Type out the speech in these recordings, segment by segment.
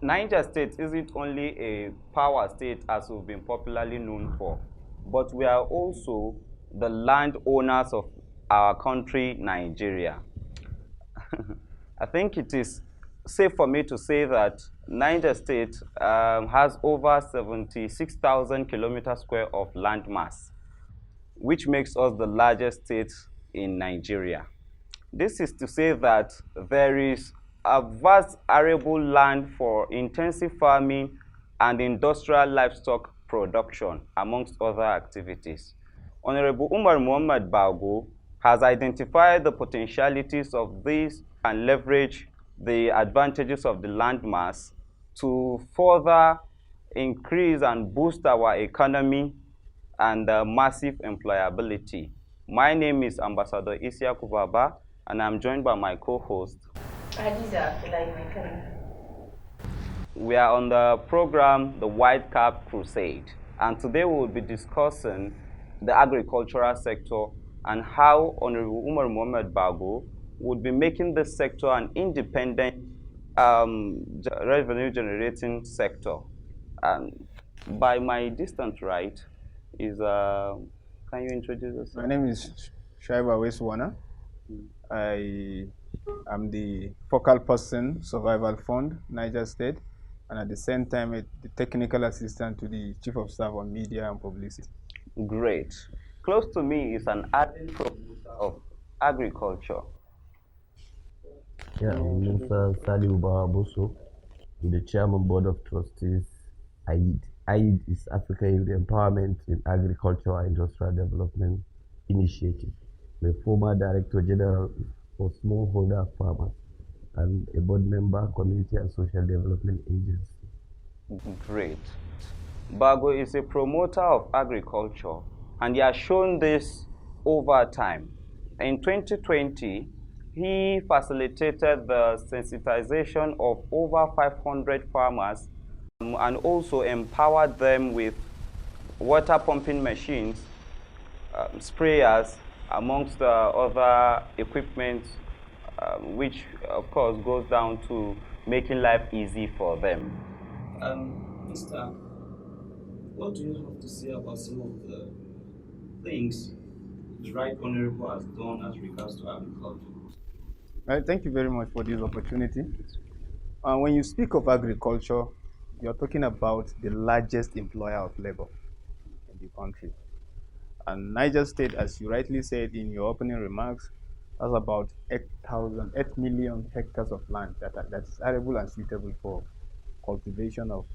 Niger State isn't only a power state as we've been popularly known for, but we are also the landowners of our country, Nigeria. I think it is safe for me to say that Niger State has over 76,000 kilometers square of landmass, which makes us the largest state in Nigeria. This is to say that there is a vast arable land for intensive farming and industrial livestock production, amongst other activities. Honorable Mohammed Bago has identified the potentialities of this and leverage the advantages of the landmass to further increase and boost our economy and massive employability. My name is Ambassador Isyaku Baba, and I'm joined by my co-host, Hadiza. We are on the program, the White Cap Crusade, and today we will be discussing the agricultural sector and how Honorable Mohammed Bago would be making this sector an independent revenue-generating sector. By my distant right is, can you introduce yourself? My name is Shooaib Wana. I am the focal person, Survival Fund, Niger State, and at the same time, the technical assistant to the Chief of Staff on Media and Publicity. Great. Close to me is an ardent promoter of agriculture. Yeah, I'm Musa, Salihu Bawa, the Chairman Board of Trustees, AID. AID is Africa Youth Empowerment in Agriculture and Industrial Development Initiative. The former Director General for Smallholder Farmers and a board member, Community and Social Development Agency. Great. Bago is a promoter of agriculture, and he has shown this over time. In 2020, he facilitated the sensitization of over 500 farmers and also empowered them with water pumping machines, sprayers, amongst other equipment, which of course goes down to making life easy for them. Mr. What do you have to say about some of the things the Right Honorable has done as regards to agriculture? Right, thank you very much for this opportunity. When you speak of agriculture, you're talking about the largest employer of labor in the country. And Niger State, as you rightly said in your opening remarks, has about 8 million hectares of land that is arable and suitable for cultivation of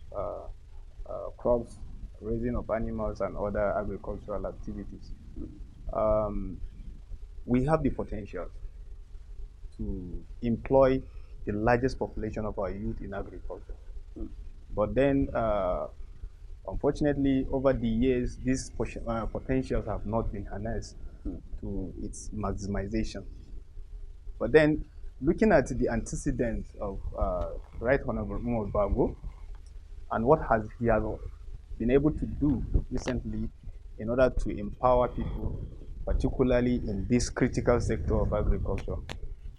crops, raising of animals, and other agricultural activities. We have the potential to employ the largest population of our youth in agriculture. But then, unfortunately, over the years, these potentials have not been harnessed to its maximization. But then, looking at the antecedents of Right Honorable Umaru Bago and what he has been able to do recently in order to empower people, particularly in this critical sector of agriculture,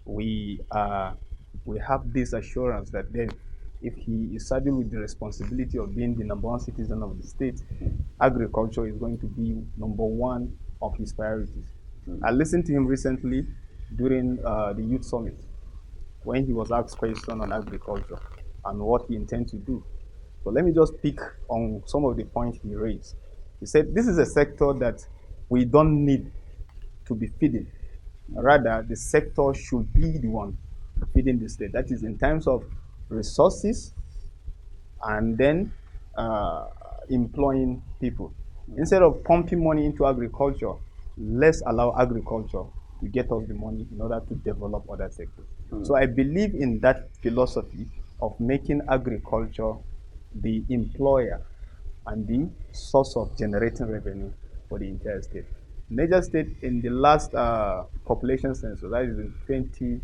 we have this assurance that then, if he is saddled with the responsibility of being the #1 citizen of the state, agriculture is going to be #1 of his priorities. I listened to him recently during the Youth Summit when he was asked questions on agriculture and what he intends to do. So let me just pick on some of the points he raised. He said, this is a sector that we don't need to be feeding. Rather, the sector should be the one feeding the state. That is in terms of resources and then employing people. Instead of pumping money into agriculture, let's allow agriculture to get us the money in order to develop other sectors. So I believe in that philosophy of making agriculture the employer and the source of generating revenue for the entire state. Niger State, in the last population census, that is in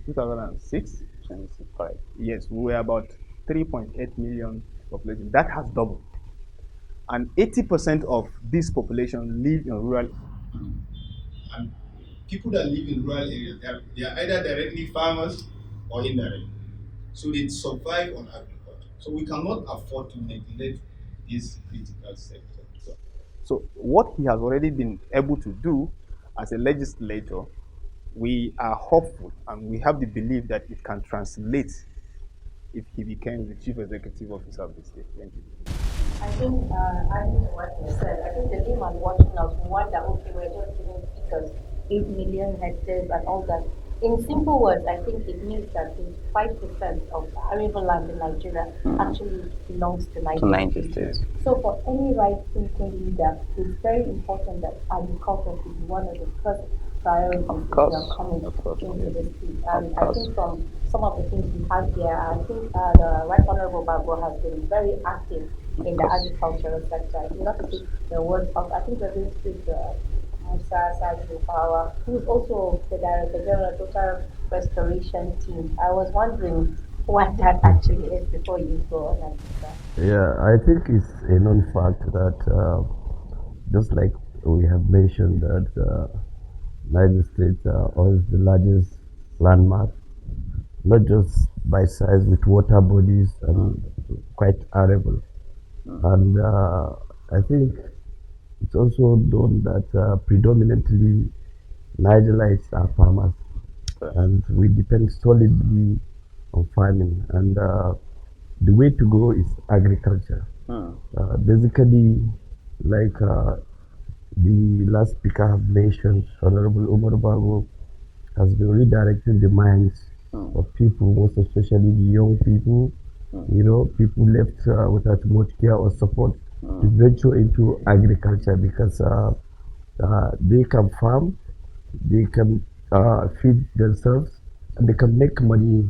2006, yes, we were about 3.8 million population. That has doubled. And 80% of this population live in rural. And people that live in rural areas, they are either directly farmers or indirect. So they survive on agriculture. So we cannot afford to neglect this critical sector. So what he has already been able to do as a legislator, we are hopeful and we have the belief that it can translate if he becomes the chief executive officer of the state. Thank you. I think, adding to what you said, I think the name I'm watching us wonder, okay, we're just giving figures, 8 million hectares and all that. In simple words, I think it means that 5% of arable land in Nigeria actually belongs to Niger State. So for any right-thinking leader, it's very important that agriculture should be one of the first priorities if they are coming into the state. And I think from some of the things we have here, I think the Right Honorable Bago has been very active in the agricultural sector. I think not to take the words of, I think we're going to speak to Musa, Salihu, Bawa, who's also the Director General of Total Restoration Team. I was wondering what that actually is before you go on and do that. Yeah, I think it's a known fact that just like we have mentioned that Niger State owns the largest landmass, not just by size, with water bodies and quite arable. And I think it's also known that predominantly Nigerites are farmers, and we depend solidly on farming. And the way to go is agriculture. Basically, like the last speaker have mentioned, Honorable Umaru Bago has been redirecting the minds of people, most especially the young people, you know, people left without much care or support to venture into agriculture because they can farm, they can feed themselves, and they can make money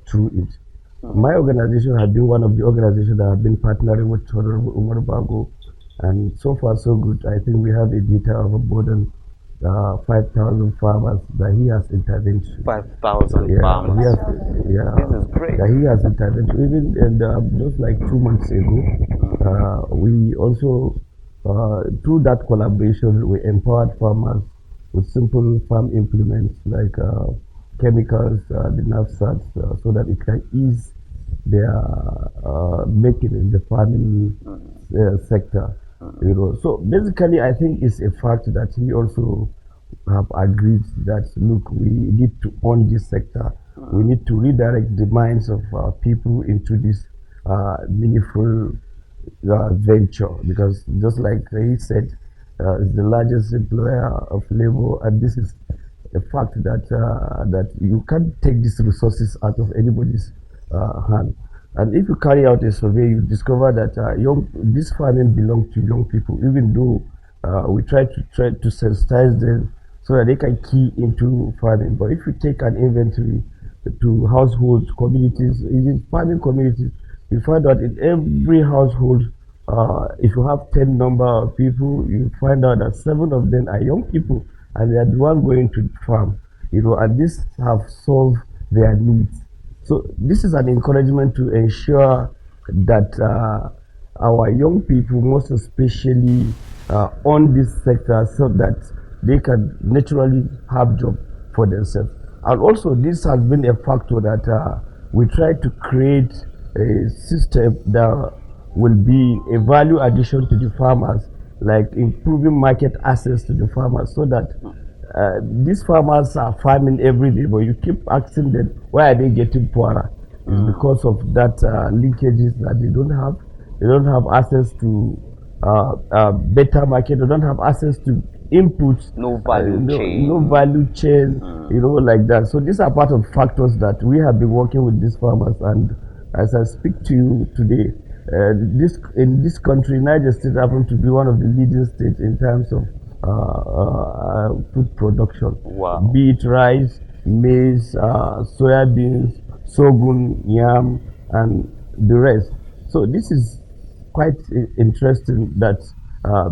through it. My organization has been one of the organizations that have been partnering with Honorable Umar Bago, and so far so good. I think we have a data of more than 5,000 farmers that he has intervened. 5,000 farmers. This is great. That he has intervened. Even just like 2 months ago, we also, through that collaboration, we empowered farmers with simple farm implements like chemicals, the knapsacks, so that it can ease their making in the farming sector. You know, so basically, I think it's a fact that we also have agreed that look, we need to own this sector. We need to redirect the minds of people into this meaningful venture, because just like he said, it's the largest employer of labor, and this is a fact that that you can't take these resources out of anybody's hand. And if you carry out a survey, you discover that this farming belongs to young people, even though we try to sensitize them so that they can key into farming. But if you take an inventory to households, communities, even farming communities, you find out in every household, if you have 10 number of people, you find out that 7 of them are young people, and they are the one going to farm. You know, and this have solved their needs. So this is an encouragement to ensure that our young people, most especially on this sector, so that they can naturally have job for themselves. And also this has been a factor that we try to create a system that will be a value addition to the farmers, like improving market access to the farmers, so that these farmers are farming every day, but you keep asking them, why are they getting poorer? It's because of that linkages that they don't have. They don't have access to better market. They don't have access to inputs. No value chain. No value chain, you know, like that. So these are part of factors that we have been working with these farmers. And as I speak to you today, in this country, Niger State happens to be one of the leading states in terms of food production. Wow. Be it rice, maize, soya beans, sorghum, yam, and the rest. So this is quite interesting that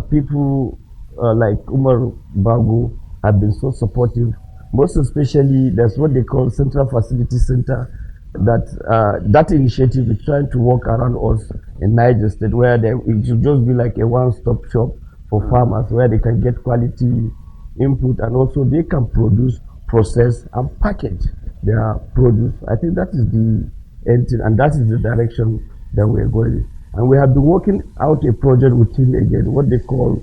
people like Umar Bago have been so supportive. Most especially, that's what they call Central Facility Center. That initiative is trying to work around us in Niger State, where it should just be like a one-stop shop for farmers, where they can get quality input, and also they can produce, process, and package their produce. I think that is the end thing, and that is the direction that we're going. And we have been working out a project with him again, what they call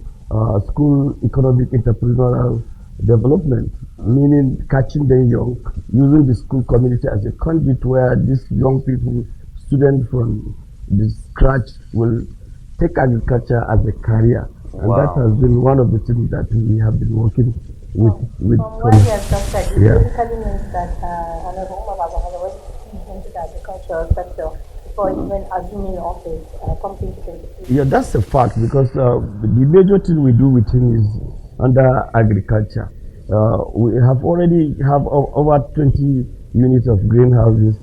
school economic entrepreneurial development, meaning catching them young, using the school community as a conduit where these young people, students from the scratch, will take agriculture as a career. And that Wow. has been one of the things that we have been working with. From what you have just said, it Yeah. basically means that Honorable Umar has already seized into the agricultural sector before even assuming office, comes into 2023. Yeah, that's a fact because the major thing we do with him is under agriculture. We have already have over 20 units of greenhouses.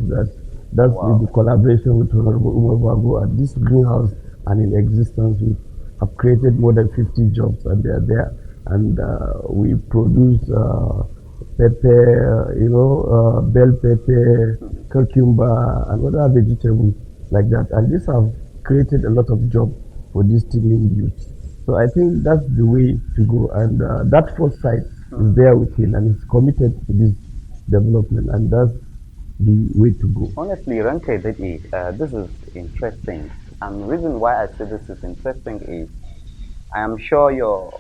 That's Wow. the collaboration with Honorable Umaru. And this greenhouse and in existence, we have created more than 50 jobs, and they are there. And we produce pepper, bell pepper, cucumber, and other vegetables like that. And this have created a lot of jobs for these teeming youth. So I think that's the way to go. And that foresight is there with him, and he's committed to this development, and that's the way to go. Honestly, Ranke Dede, this is interesting. And the reason why I say this is interesting is I am sure your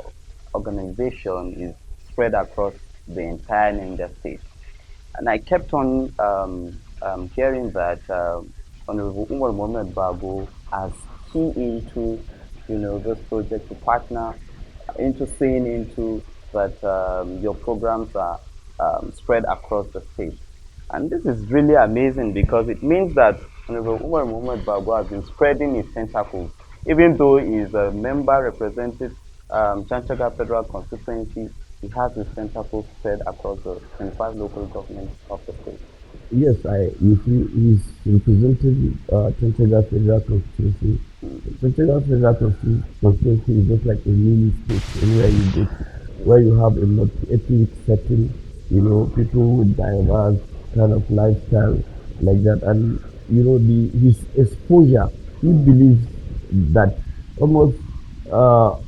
organization is spread across the entire Niger state. And I kept on hearing that Honorable Umar Mohammed Bago has key into, this project to partner into seeing into that your programs are spread across the state. And this is really amazing because it means that Honorable Umar Mohammed Bago has been spreading his tentacles, even though he is a member representing Chanchaga Federal Constituency. He has his tentacles spread across the 25 local governments of the state. Yes, you see, he's representing Chanchaga Federal Constituency. Chanchaga Federal Constituency is just like a mini state anywhere you go to, where you have a multi-ethnic setting, people with diverse kind of lifestyle like that. And, his exposure, he believes that almost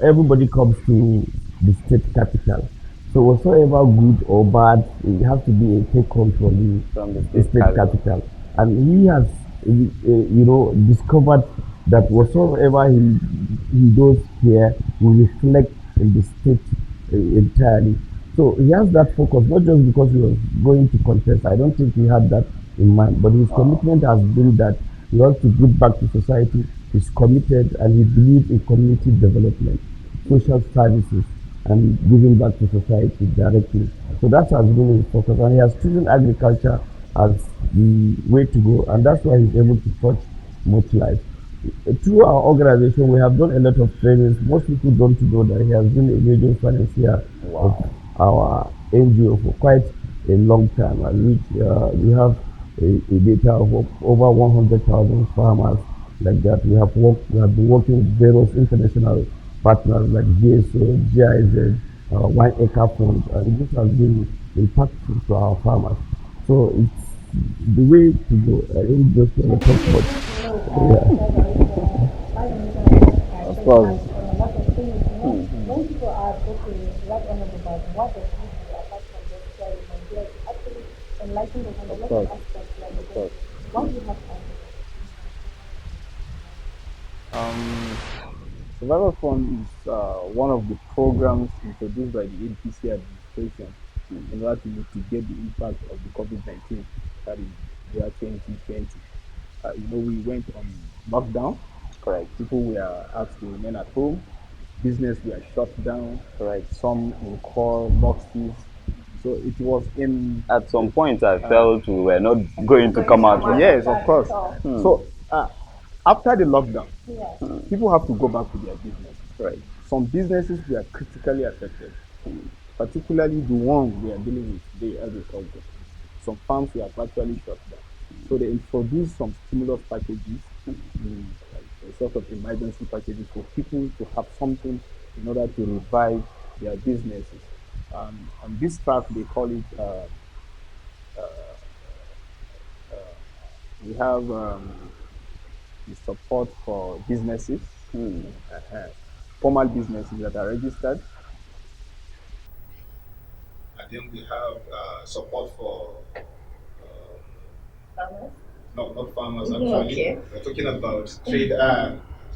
everybody comes to the state capital. So whatsoever good or bad, it has to be a take home from From the state capital. And he has, discovered that whatsoever he does here will reflect in the state entirely. So he has that focus, not just because he was going to contest. I don't think he had that in mind, but his commitment has been that he wants to give back to society. He's committed and he believes in community development, social services, and giving back to society directly. So that has been his focus, and he has chosen agriculture as the way to go, and that's why he's able to touch much life. Through our organization, we have done a lot of trainings. Most people don't know that he has been a major financier of our NGO for quite a long time, and which we have a data of over 100,000 farmers like that. We have been working with various international partners like GSO, GIZ, White Cap Crusade, and this has been impactful to our farmers. So it's the way to go. I don't just want to talk much. Of course. When people ask, okay, what honorable about what does he do apart from just sharing ideas, actually enlighten us on a lot of aspects like this. What do you have to Survival Fund is one of the programs introduced by the APC administration in order to mitigate the impact of the COVID-19 that is year 2020. We went on lockdown. Correct. People were asked to remain at home. Business were shut down. Correct. Some incur losses. So it was in. At some point, I felt we were not going to come out. Yes, of course. So after the lockdown, people have to go back to their business. Right. Some businesses were critically affected, particularly the ones we are dealing with today, agriculture. Some farms were actually shut down. So they introduced some stimulus packages, a sort of emergency packages for people to have something in order to revive their businesses. On this track, they call it, we have the support for businesses, formal businesses that are registered. And then we have support for No, not farmers actually. Okay. We're talking about trade,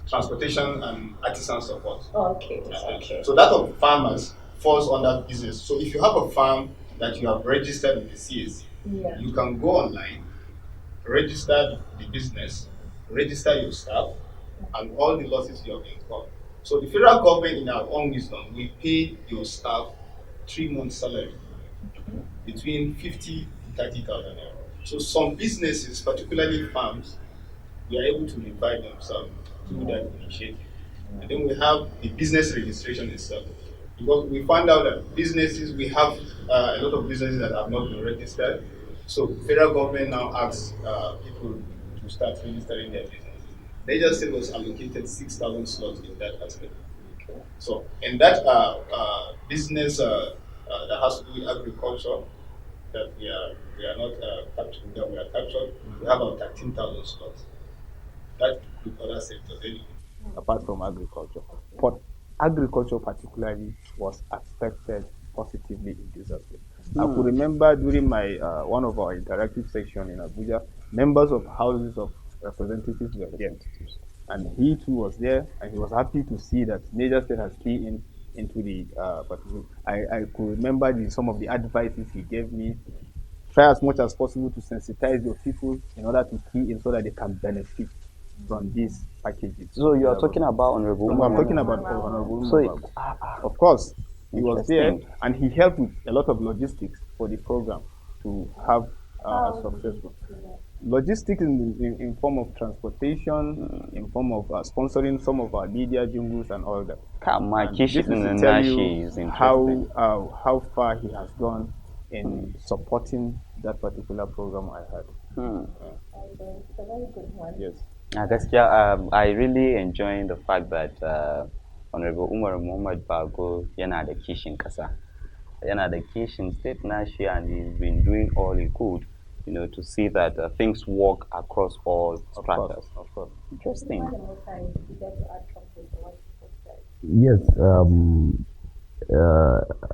transportation and artisan support. Okay. Okay. So that of farmers falls under business. So if you have a farm that you have registered with the CAC, Yeah. you can go online, register the business, register your staff, and all the losses you have incurred. So the federal government, in our own wisdom, will pay your staff 3 months' salary between 50 to 30,000 euros. So some businesses, particularly farms, we are able to revive themselves through that initiative. And then we have the business registration itself. Because we found out that businesses, we have a lot of businesses that have not been registered. So federal government now asks people to start registering their business. Niger State was allocated 6,000 slots in that aspect. So in that business that has to do with agriculture, that we are not captured, that we are captured, we have about 13,000 slots. That includes other sectors anyway. Apart from agriculture. But agriculture particularly was affected positively in this aspect. I could remember during my one of our interactive sessions in Abuja, members of houses of representatives were there. And he too was there, and he was happy to see that Niger State has keyed into the particular. I could remember some of the advices he gave me. Try as much as possible to sensitize your people in order to key in so that they can benefit from these packages. So you are talking about Honorable I'm Umaru. talking about Honorable So, Umaru. Of course, he was there, Interesting. and he helped with a lot of logistics for the program to have a successful. Logistics in form of transportation, in form of sponsoring some of our media jingles and all that. My And kishi this is to in tell Nashi you is interesting. how far he has gone in supporting that particular program I had. It's a very good one. Yes. I really enjoy the fact that Honorable Umar Muhammad Bago yana da kishin kasa. Yana da kishin state nashi, and he's been doing all he could, to see that things work across all stratas. Of course. Interesting. Yes,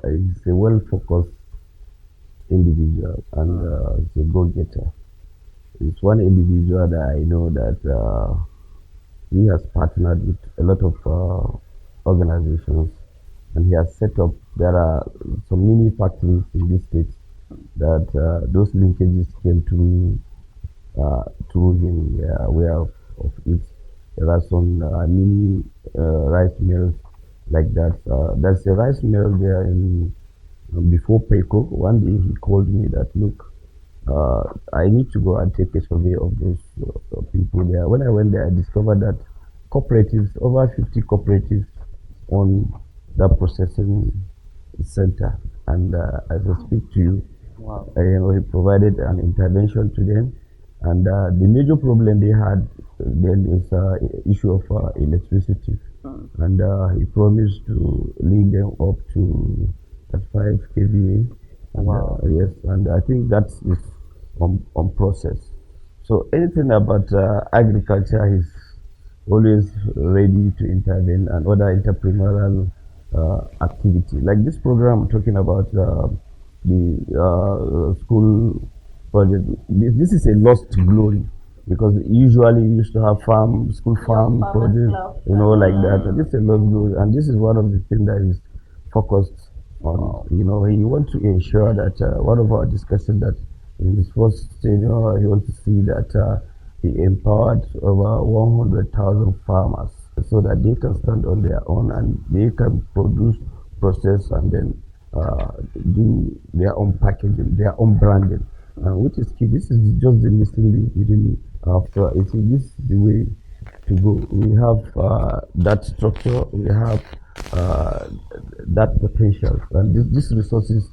he's a well-focused individual, and he's a go-getter. It's one individual that I know that he has partnered with a lot of organizations, and he has set up. There are some mini factories in this state that those linkages came through him. We are aware of it. There are some mini rice mills like that. There's a rice mill there in before Peko. One day he called me that, look, I need to go and take a survey of those people there. When I went there, I discovered that cooperatives, over 50 cooperatives on the processing center. And as I speak to you, Wow. he provided an intervention to them. And the major problem they had then is issue of electricity. And he promised to link them up to 5 kVA. And, Wow. yes, and I think that is on process. So anything about agriculture, he's always ready to intervene, and other entrepreneurial activity. Like this program, talking about the school project. This is a lost glory, because usually we used to have school farm project, like that. This is a lost glory, and this is one of the things that is focused on. He wants to ensure that one of our discussions that in this first stage, he wants to see that he empowered over 100,000 farmers so that they can stand on their own and they can produce, process, and then do their own packaging, their own branding, which is key. This is just the missing link within after. This is the way to go. We have that structure, we have that potential, and these resources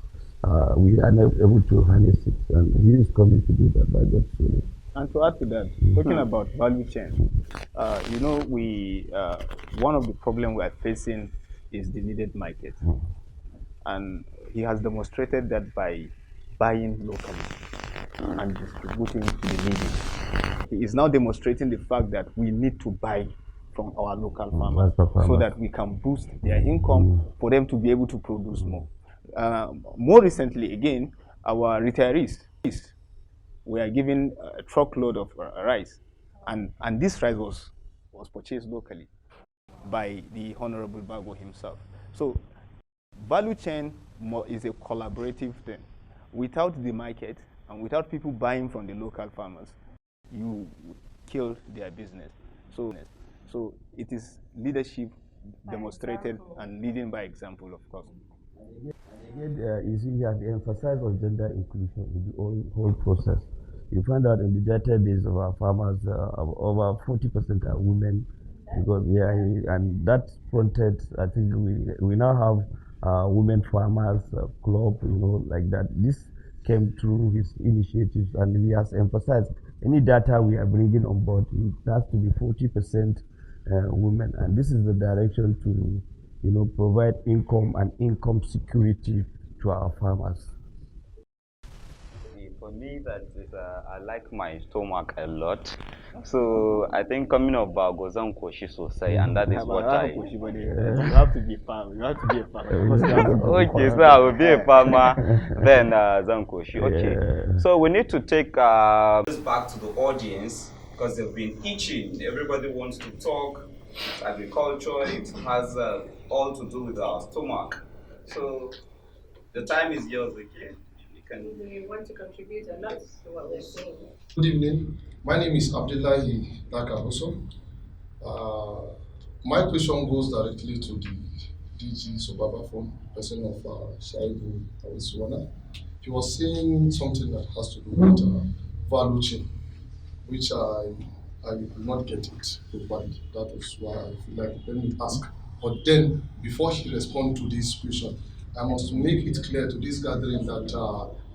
we are not able to harness it, and he is coming to do that by God's will. And to add to that, talking about value chain, we one of the problems we are facing is the needed market, and he has demonstrated that by buying locally and distributing to the needy. He is now demonstrating the fact that we need to buy from our local farmers so that we can boost their income for them to be able to produce more. More recently, again, our retirees, we are given a truckload of rice, and this rice was purchased locally by the Honorable Bago himself. So value chain is a collaborative thing. Without the market and without people buying from the local farmers, you kill their business. So it is leadership demonstrated and leading by example, of course. Again, you see, you have emphasized on gender inclusion in the whole process. You find out in the database of our farmers, over 40% are women, because and that prompted, I think we now have women farmers club, like that. This came through his initiatives, and he has emphasized any data we are bringing on board, it has to be 40% women, and this is the direction to provide income and income security to our farmers. For me, that is, I like my stomach a lot. So I think coming up Bago zan koshi sosai, and that is what You have to be a farmer. You have to be a farmer. Okay, so I will be a farmer, then zan koshi. Okay. So we need to take this back to the audience because they've been itching. Everybody wants to talk. Agriculture, it has all to do with our stomach. So the time is yours again. We want to contribute a lot to what we're saying. Good evening. My name is Abdullahi Nakabuso. My question goes directly to the DG Sobaba from person of Shooaib, Wana. He was saying something that has to do with value chain, which I could not get it properly. That was why I feel like let me ask. But then, before he responds to this question, I must make it clear to this gathering that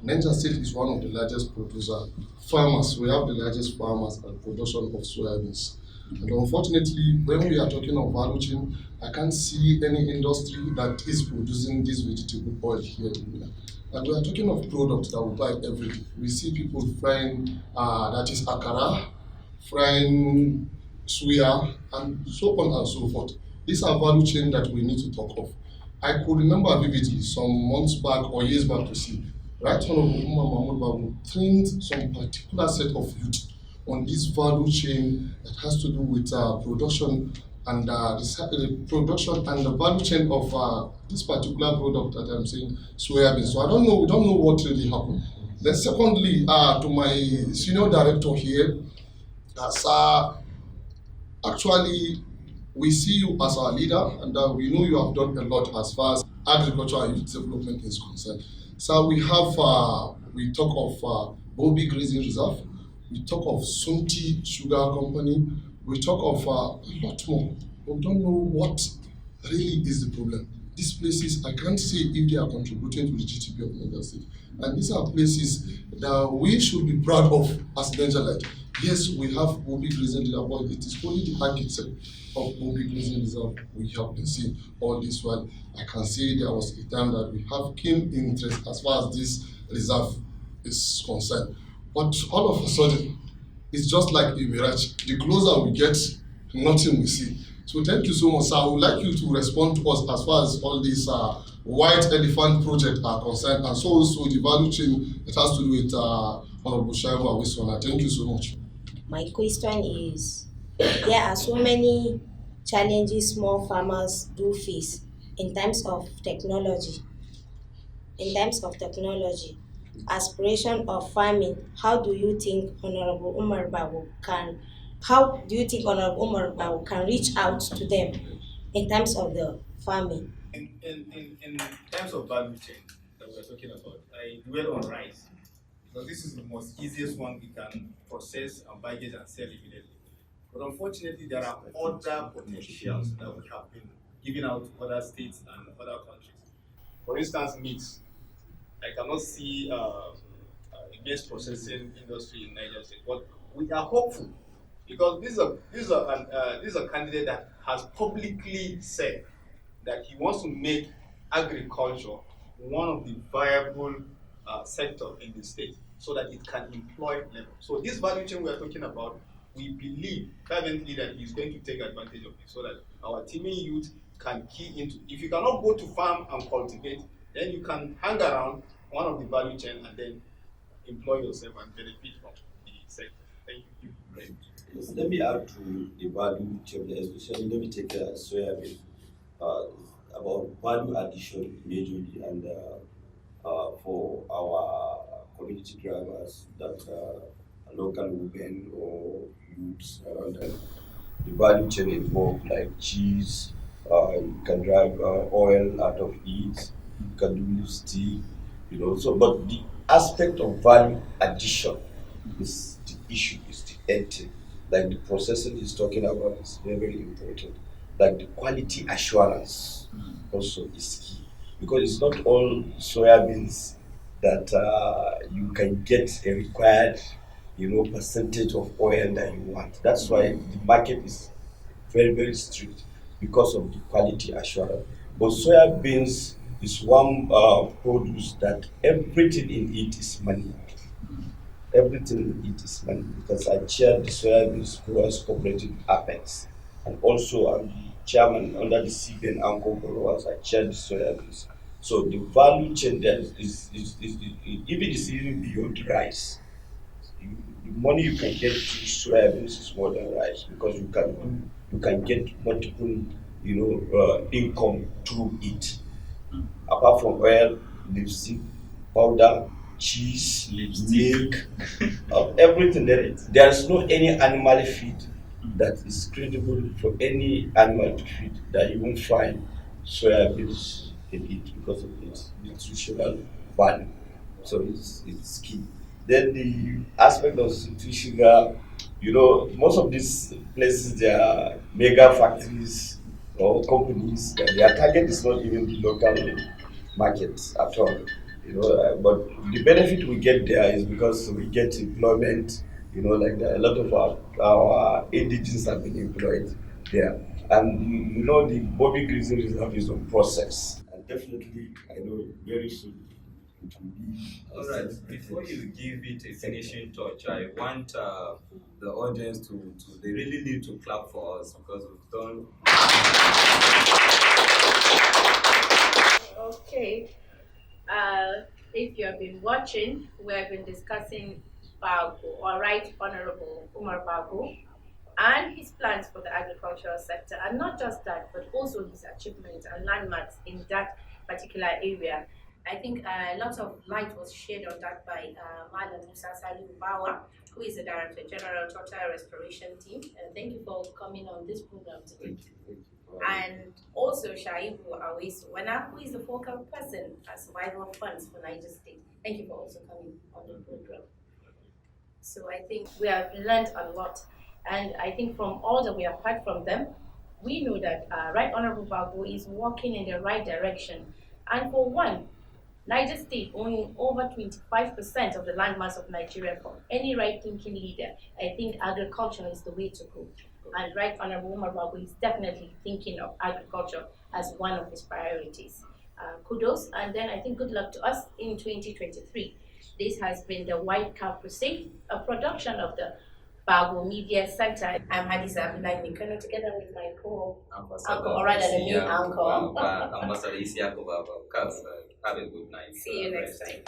Niger State is one of the largest farmers. We have the largest farmers and production of soybeans. And unfortunately, when we are talking of value chain, I can't see any industry that is producing this vegetable oil here in Wana. And we are talking of products that we buy every day. We see people frying, that is akara, frying suya, and so on and so forth. These are value chain that we need to talk of. I could remember vividly some months back or years back to see Right Honorable Muhammad trained some particular set of youth on this value chain that has to do with production and production and the value chain of this particular product that I'm saying, soybean. So we don't know what really happened. Then secondly, to my senior director here, sir, actually, we see you as our leader, and we know you have done a lot as far as agriculture and youth development is concerned. So we talk of Bobi Grazing Reserve, we talk of Sunti Sugar Company, we talk of a lot more. But we don't know what really is the problem. These places, I can't say if they are contributing to the GDP of Niger State. And these are places that we should be proud of as Nigerite. Yes, we have Bobi Grazing Reserve, but it is only the architect of Bobi Grazing Reserve we have been seeing all this while. I can say there was a time that we have keen interest as far as this reserve is concerned. But all of a sudden, it's just like a mirage. The closer we get, nothing we see. So thank you so much, sir. I would like you to respond to us as far as all these white elephant projects are concerned, and so also the value chain that has to do with Honorable Shooaib Awaisu. Thank you so much. My question is, there are so many challenges small farmers do face in terms of technology. Aspiration of farming, how do you think Honorable Umaru can reach out to them in terms of the farming? In terms of value chain that we're talking about, I dwell on rice because this is the most easiest one we can process and package and sell immediately. But unfortunately, there are other potentials that we have been giving out to other states and other countries. For instance, meat. I cannot see a meat processing industry in Niger State, but we are hopeful because this is a candidate that has publicly said that he wants to make agriculture one of the viable sector in the state so that it can employ labor. So this value chain we are talking about, we believe fervently that he's going to take advantage of it so that our teeming youth can key into. If you cannot go to farm and cultivate, then you can hang around one of the value chain and then employ yourself and benefit from the sector. Thank you. Right. Yes, let me add to the value chain, especially let me take soybean about value addition majorly and for our community drivers that local women or youths around them. The value chain involved like cheese, you can drive oil out of it, you can do steel, So, but the aspect of value addition is the issue, is the end thing. Like the processing he's talking about is very, very important. Like the quality assurance also is key because it's not all soybeans that you can get a required, percentage of oil that you want. That's why the market is very, very strict because of the quality assurance. But soya beans is one produce that everything in it is money. Everything in it is money because I chair the soya beans growers cooperative Apex, and also I'm the chairman under the CBN Anchor Growers. I chair the soya beans. So the value chain there even beyond rice. The money you can get through soya beans is more than rice because you can get multiple income through it. Apart from oil, lipstick, powder, cheese, milk, everything there is no any animal feed that is credible for any animal to feed that you won't find soya beans in it because of its nutritional value. So it's key. Then the aspect of city sugar, most of these places they are mega factories or companies. Their target is not even the local markets at all. But the benefit we get there is because we get employment. Like a lot of our indigenous have been employed there, and the Bobby Grazing Reserve is on process, and definitely I know very soon it will be. All right. Before you give it a finishing touch, I want the audience to they really need to clap for us because we've done. Okay. If you have been watching, we have been discussing Bago, or Right Honorable Umaru Bago, and his plans for the agricultural sector, and not just that, but also his achievements and landmarks in that particular area. I think lots of light was shed on that by Madam Musa Salihu Bawa, who is the Director General Total Restoration Team. Thank you for coming on this program today. And also Shooaib Wana, who is the focal person at Survival Funds for Niger State. Thank you for also coming on the program. So I think we have learned a lot. And I think from all that we have heard from them, we know that Right Honorable Bago is walking in the right direction. And for one, Niger State owning over 25% of the landmass of Nigeria for any right-thinking leader, I think agriculture is the way to go. And Right Honorable Umaru Bago is definitely thinking of agriculture as one of his priorities. Kudos, and then I think good luck to us in 2023. This has been the White Cap Crusade, a production of the Bago Media Centre. I'm Hadiza in Kano together with my uncle, or rather the new uncle. Ambassador Isyaku Baba. Have a good night. See you next time.